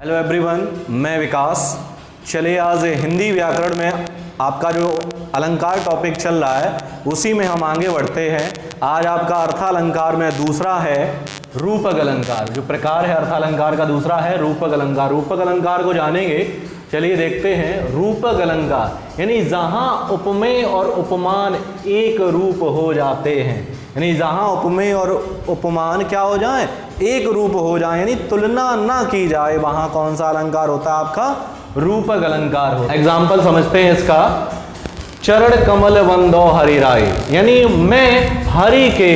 Hello everyone, मैं विकास। चलिए आज हिंदी व्याकरण में आपका जो अलंकार टॉपिक चल रहा है उसी में हम आगे बढ़ते हैं। आज आपका अर्थालंकार में दूसरा है रूपक अलंकार। जो प्रकार है अर्थालंकार का दूसरा है रूपक अलंकार। रूपक अलंकार को जानेंगे। चलिए देखते हैं। रूपक अलंकार यानी जहाँ उपमेय और उपमान एक रूप हो जाते हैं, यानी जहाँ उपमेय और उपमान क्या हो जाए, एक रूप हो जाए, यानी तुलना ना की जाए, वहाँ कौन सा अलंकार होता है आपका? रूपक अलंकार होता है। एग्जाम्पल समझते हैं इसका। चरण कमल वंदो हरि राय, यानी मैं हरि के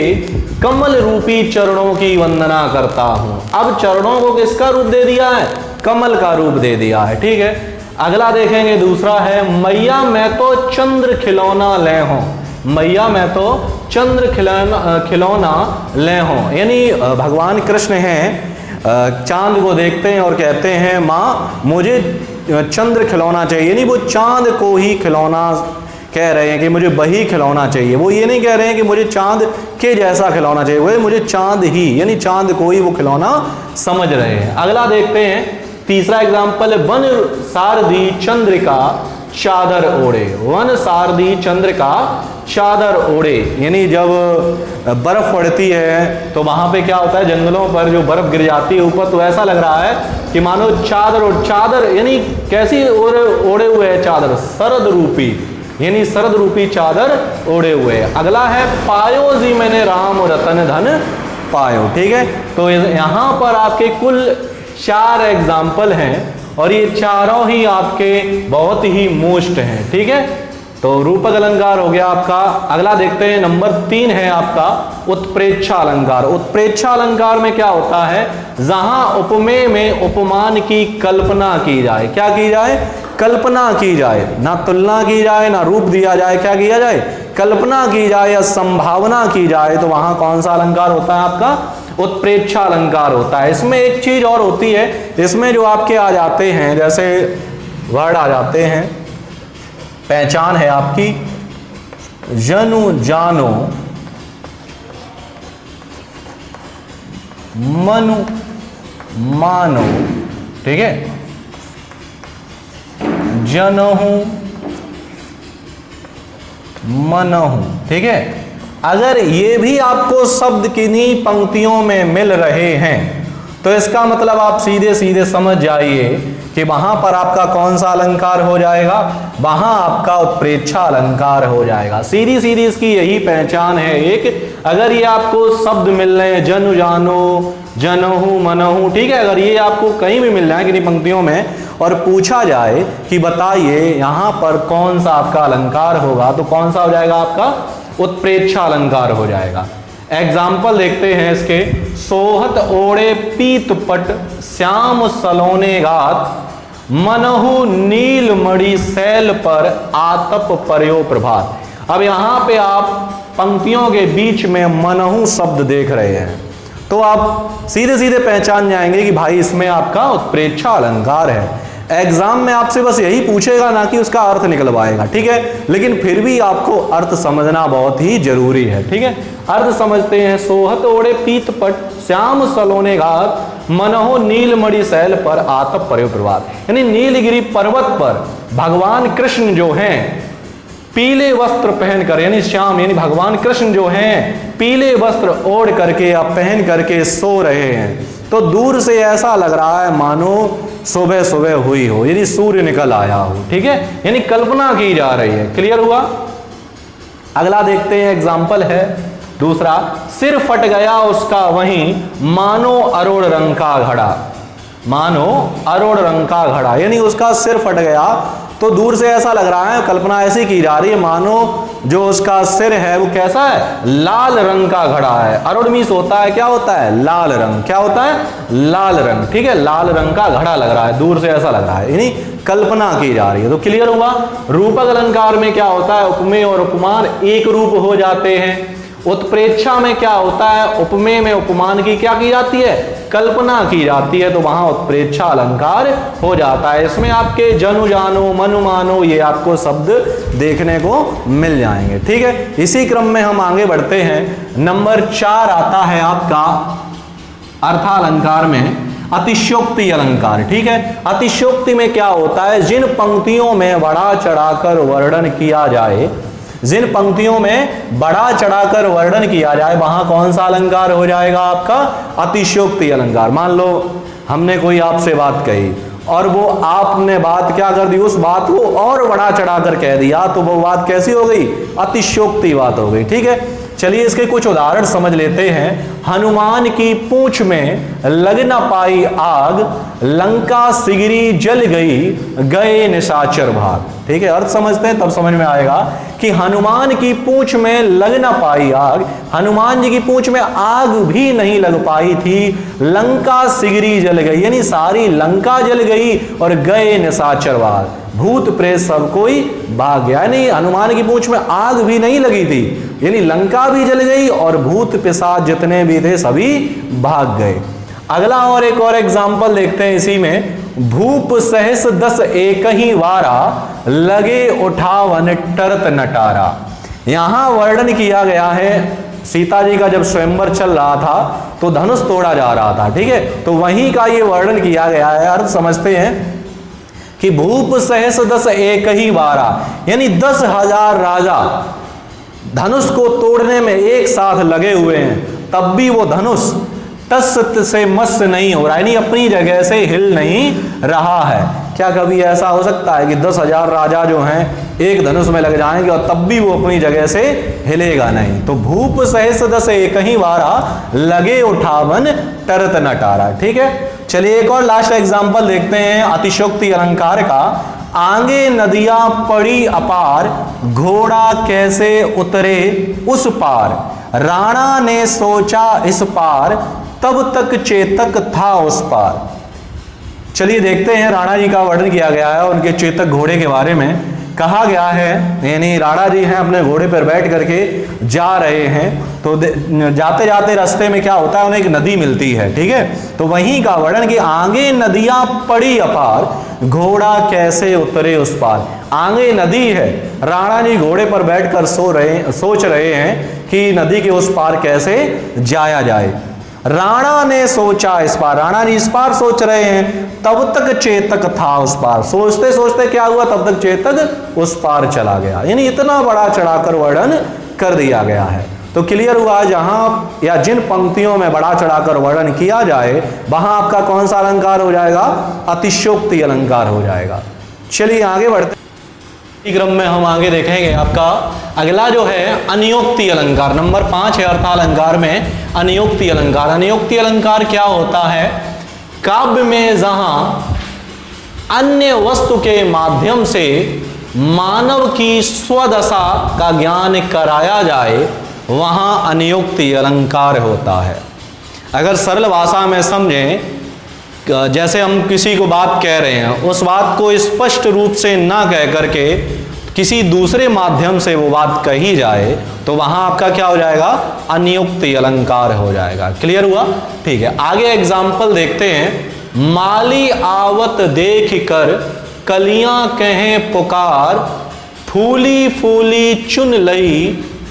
कमल रूपी चरणों की वंदना करता हूं। अब चरणों को किसका रूप दे दिया है? कमल का रूप दे दिया है। ठीक है, अगला देखेंगे। दूसरा है मैया मैं तो चंद्र खिलौना ले हूं। मैया मैं तो चंद्र खिलौना ले हूं, यानी भगवान कृष्ण हैं, चांद को देखते हैं और कहते हैं माँ मुझे चंद्र खिलौना चाहिए। यानी वो चांद को ही खिलौना कह रहे हैं कि मुझे वही खिलौना चाहिए। वो ये नहीं कह रहे हैं कि मुझे चांद के जैसा खिलौना चाहिए, वो मुझे चांद ही, यानी चांद को ही वो खिलौना समझ रहे हैं। अगला देखते हैं। तीसरा एग्जाम्पल, वन सारदी चंद्रिका चादर ओढ़े। वन सारदी चंद्रिका चादर ओढ़े, यानी जब बर्फ पड़ती है तो वहां पे क्या होता है, जंगलों पर जो बर्फ गिर जाती है ऊपर, तो ऐसा लग रहा है कि मानो चादर यानी कैसी ओढ़े हुए है चादर? शरद रूपी, यानी शरद रूपी चादर ओढ़े हुए। अगला है पायो जी मैंने राम रतन धन पायो। ठीक है, तो यहां पर आपके कुल 4 एग्जाम्पल हैं और ये चारों ही आपके बहुत ही मोस्ट हैं। ठीक है, तो रूपक अलंकार हो गया आपका। अगला देखते हैं। नंबर 3 है आपका उत्प्रेक्षा अलंकार। उत्प्रेक्षा अलंकार में क्या होता है? जहां उपमेय में उपमान की कल्पना की जाए। क्या की जाए? कल्पना की जाए, ना तुलना की जाए, ना रूप दिया जाए। क्या किया जाए? कल्पना की जाए या संभावना की जाए, तो वहां कौन सा अलंकार होता है आपका? उत्प्रेक्षा अलंकार होता है। इसमें एक चीज और होती है, इसमें जो आपके आ जाते हैं, जैसे वर्ड आ जाते हैं, पहचान है आपकी जनु जानो मनु मानो। ठीक है, जनहु मनहु। ठीक है, अगर ये भी आपको शब्द किन्हीं पंक्तियों में मिल रहे हैं तो इसका मतलब आप सीधे सीधे समझ जाइए कि वहां पर आपका कौन सा अलंकार हो जाएगा? वहां आपका उत्प्रेक्षा अलंकार हो जाएगा। सीधी सीधी इसकी यही पहचान है एक। अगर ये आपको शब्द मिल रहे हैं जनु जानो जनहु मनहु, ठीक है, अगर ये आपको कहीं भी मिल रहा है किन्हीं पंक्तियों में और पूछा जाए कि बताइए यहां पर कौन सा आपका अलंकार होगा, तो कौन सा हो जाएगा आपका? उत्प्रेक्षा अलंकार हो जाएगा। एग्जाम्पल देखते हैं इसके। सोहत ओढ़े पीत पट श्याम सलोने गात मनहु नील मणि शैल पर आतप पर्यो प्रभात। अब यहां पे आप पंक्तियों के बीच में मनहु शब्द देख रहे हैं तो आप सीधे सीधे पहचान जाएंगे कि भाई इसमें आपका उत्प्रेक्षा अलंकार है। एग्जाम में आपसे बस यही पूछेगा, ना कि उसका अर्थ निकलवाएगा। ठीक है, लेकिन फिर भी आपको अर्थ समझना बहुत ही जरूरी है। ठीक है, अर्थ समझते हैं। सोहत ओढ़े पीत पट श्याम सलोने घात मनहो नीलमणि शैल पर आतप पर्यो प्रभात, यानी नीलगिरी पर्वत पर भगवान कृष्ण जो हैं पीले वस्त्र पहनकर, यानी श्याम यानी भगवान कृष्ण जो हैं पीले वस्त्र ओढ़ करके या पहन करके सो रहे हैं। तो दूर से ऐसा लग रहा है मानो सुबह सुबह हुई हो, यानी सूर्य निकल आया हो। ठीक है, यानी कल्पना की जा रही है। क्लियर हुआ? अगला देखते हैं। एग्जाम्पल है दूसरा। सिर फट गया उसका वहीं मानो अरोड़ रंग का घड़ा। मानो अरोड़ रंग का घड़ा, यानी उसका सिर फट गया तो दूर से ऐसा लग रहा है, कल्पना ऐसी की जा रही है मानो जो उसका सिर है वो कैसा है? लाल रंग का घड़ा है। अरुण मीस होता है, क्या होता है? लाल रंग। क्या होता है? लाल रंग। ठीक है, लाल रंग का घड़ा लग रहा है, दूर से ऐसा लग रहा है, यानी कल्पना की जा रही है। तो क्लियर हुआ? रूपक अलंकार में क्या होता है? उपमेय और उपमान एक रूप हो जाते हैं। उत्प्रेक्षा में क्या होता है? उपमेय में उपमान की क्या की जाती है? कल्पना की जाती है, तो वहां उत्प्रेक्षा अलंकार हो जाता है। इसमें आपके जनु जानो मनु मानो ये आपको शब्द देखने को मिल जाएंगे। ठीक है, इसी क्रम में हम आगे बढ़ते हैं। नंबर 4 आता है आपका अर्थालंकार में। अतिशयोक्ति अलंकार। ठीक है, अतिशयोक्ति में क्या होता है, जिन पंक्तियों में बढ़ा चढ़ाकर वर्णन किया जाए, जिन पंक्तियों में बढ़ा चढ़ाकर वर्णन किया जाए, वहां कौन सा अलंकार हो जाएगा आपका, अतिशयोक्ति अलंकार। मान लो हमने कोई आपसे बात कही और वो आपने बात क्या कर दी, उस बात को और बढ़ा चढ़ाकर कह दिया, तो वो बात कैसी हो गई, अतिशयोक्ति बात हो गई। ठीक है, चलिए इसके कुछ उदाहरण समझ लेते हैं। हनुमान की पूंछ में लग न पाई आग, लंका सिगरी जल गई, गए निशाचर भाग। ठीक है, अर्थ समझते हैं तब समझ में आएगा कि हनुमान की पूंछ में लग न पाई आग, हनुमान जी की पूंछ में आग भी नहीं लग पाई थी, लंका सिगरी जल गई, यानी सारी लंका जल गई, और गए निशाचर भाग, भूत प्रेत सब कोई भाग गया। यानी हनुमान की पूंछ में आग भी नहीं लगी थी, यानी लंका भी जल गई और भूत पिशाच जितने भी थे सभी भाग गए। अगला और एक और एग्जाम्पल देखते हैं इसी में। भूप सहस दस एक ही वारा, लगे उठावन टरत नटारा। यहां वर्णन किया गया है सीता जी का जब स्वयंवर चल रहा था तो धनुष तोड़ा जा रहा था। ठीक है, तो वहीं का ये वर्णन किया गया है। अर्थ समझते हैं कि भूप सहस दस एक ही वारा, यानी 10,000 राजा धनुष को तोड़ने में एक साथ लगे हुए हैं, तब भी वो धनुष टस से मस नहीं हो रहा है, यानी अपनी जगह से हिल नहीं रहा है। क्या कभी ऐसा हो सकता है कि 10,000 राजा जो हैं एक धनुष में लग जाएंगे और तब भी वो अपनी जगह से हिलेगा नहीं? तो भूप सहस दस एक ही वारा, लगे उठावन टरत नटारा। ठीक है, चलिए एक और लास्ट एग्जाम्पल देखते हैं अतिशयोक्ति अलंकार का। आगे नदियां पड़ी अपार, घोड़ा कैसे उतरे उस पार, राणा ने सोचा इस पार, तब तक चेतक था उस पार। चलिए देखते हैं, राणा जी का वर्णन किया गया है, उनके चेतक घोड़े के बारे में कहा गया है। यानी राणा जी हैं अपने घोड़े पर बैठ करके जा रहे हैं, तो जाते जाते रास्ते में क्या होता है, उन्हें एक नदी मिलती है। ठीक है, तो वहीं का वर्णन कि आगे नदियां पड़ी अपार, घोड़ा कैसे उतरे उस पार। आगे नदी है, राणा जी घोड़े पर बैठकर सोच रहे हैं कि नदी के उस पार कैसे जाया जाए। राणा ने सोचा इस पार, राणा जी इस पार सोच रहे हैं, तब तक चेतक था उस पार। सोचते सोचते क्या हुआ, तब तक चेतक उस पार चला गया। यानी इतना बड़ा चढ़ाकर वर्णन कर दिया गया है। तो क्लियर हुआ, जहां या जिन पंक्तियों में बड़ा चढ़ाकर वर्णन किया जाए वहां आपका कौन सा अलंकार हो जाएगा, अतिशयोक्ति अलंकार हो जाएगा। चलिए आगे बढ़ते क्रम में हम आगे देखेंगे आपका अगला जो है अनियोक्ति अलंकार। नंबर 5 है अर्थालंकार में अनियोक्ति अलंकार। अनियोक्ति अलंकार क्या होता है, काव्य में जहां अन्य वस्तु के माध्यम से मानव की स्वदशा का ज्ञान कराया जाए वहां अनियोक्ति अलंकार होता है। अगर सरल भाषा में समझें, जैसे हम किसी को बात कह रहे हैं, उस बात को स्पष्ट रूप से ना कह करके किसी दूसरे माध्यम से वो बात कही जाए तो वहां आपका क्या हो जाएगा, अनियोक्ति अलंकार हो जाएगा। क्लियर हुआ? ठीक है, आगे एग्जाम्पल देखते हैं। माली आवत देख कर कलियां कहें पुकार, फूली फूली चुन लई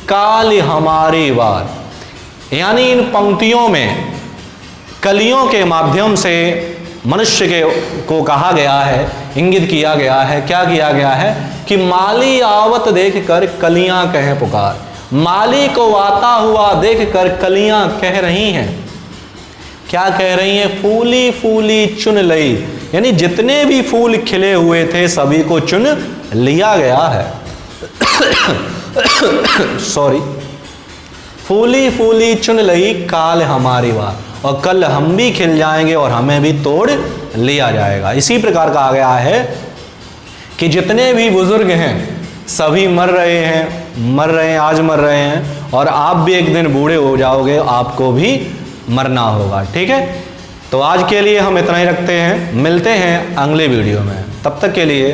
काल हमारी बार। यानी इन पंक्तियों में कलियों के माध्यम से मनुष्य को कहा गया है, इंगित किया गया है। क्या किया गया है कि माली आवत देख कर कलियां कहें पुकार। माली को आता हुआ देख कर कलियां कह रही हैं, क्या कह रही हैं, फूली फूली चुन लई, यानी जितने भी फूल खिले हुए थे सभी को चुन लिया गया है। सॉरी, फूली फूली चुन लई काल हमारी बार, और कल हम भी खिल जाएंगे और हमें भी तोड़ लिया जाएगा। इसी प्रकार कहा गया है कि जितने भी बुजुर्ग हैं सभी मर रहे हैं, आज मर रहे हैं, और आप भी एक दिन बूढ़े हो जाओगे, आपको भी मरना होगा। ठीक है, तो आज के लिए हम इतना ही रखते हैं, मिलते हैं अगले वीडियो में, तब तक के लिए